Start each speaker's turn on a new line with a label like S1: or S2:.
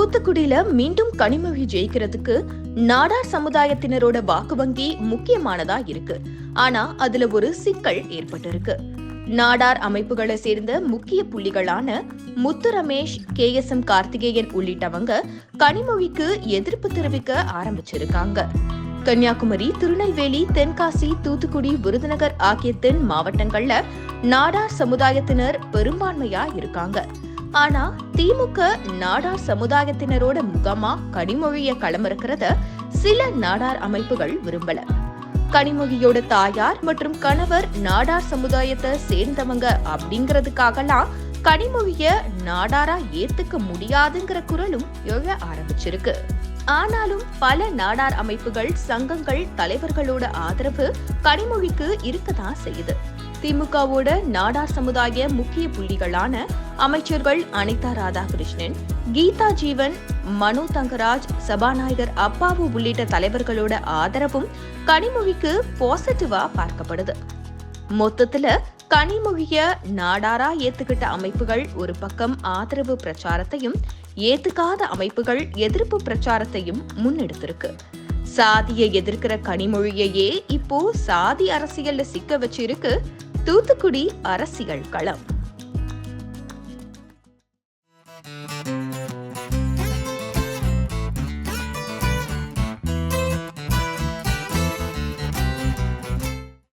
S1: தூத்துக்குடியில மீண்டும் கனிமொழி ஜெயிக்கிறதுக்கு நாடார் சமுதாயத்தினரோட வாக்கு வங்கி முக்கியமானதா இருக்கு. ஆனா அதுல ஒரு சிக்கல் ஏற்பட்டிருக்கு. நாடார் அமைப்புகளை சேர்ந்த முக்கிய புள்ளிகளான முத்து ரமேஷ், KSM கார்த்திகேயன் உள்ளிட்டவங்க கனிமொழிக்கு எதிர்ப்பு தெரிவிக்க ஆரம்பிச்சிருக்காங்க. கன்னியாகுமரி, திருநெல்வேலி, தென்காசி, தூத்துக்குடி, விருதுநகர் ஆகிய தென் மாவட்டங்கள்ல நாடார் சமுதாயத்தினர் பெரும்பான்மையா இருக்காங்க. ஆனா திமுக நாடார் சமுதாயத்தினரோட முகமா கனிமொழிய களமிறக்கிறத சில நாடார் அமைப்புகள் விரும்பல. கனிமொழியோட தாயார் மற்றும் கணவர் நாடார் சமுதாயத்தை சேர்ந்தவங்க அப்படிங்கறதுக்காகலாம் கனிமொழிய நாடாரா ஏத்துக்க முடியாதுங்கிற குரலும் எழ ஆரம்பிச்சிருக்கு. ஆனாலும் பல நாடார் அமைப்புகள், சங்கங்கள், தலைவர்களோட ஆதரவு கனிமொழிக்கு இருக்கதான் செய்யுது. திமுகவோட நாடார் சமுதாய முக்கிய புள்ளிகளான அமைச்சர்கள் அனிதா ராதாகிருஷ்ணன், கீதா ஜீவன், மனோ தங்கராஜ், சபாநாயகர் அப்பாவு உள்ளிட்ட தலைவர்களோட ஆதரவும் கனிமொழிக்கு பாசிட்டிவா பார்க்கப்படுது. மொத்தத்துல கனிமொழிய நாடாரா ஏத்துக்கிட்ட அமைப்புகள் ஒரு பக்கம் ஆதரவு பிரச்சாரத்தையும், ஏத்துக்காத அமைப்புகள் எதிர்ப்பு பிரச்சாரத்தையும் முன்னெடுத்திருக்கு. சாதியை எதிர்க்கிற கனிமொழியையே இப்போ சாதி அரசியல்ல சிக்க வச்சிருக்கு தூத்துக்குடி அரசியல் களம்.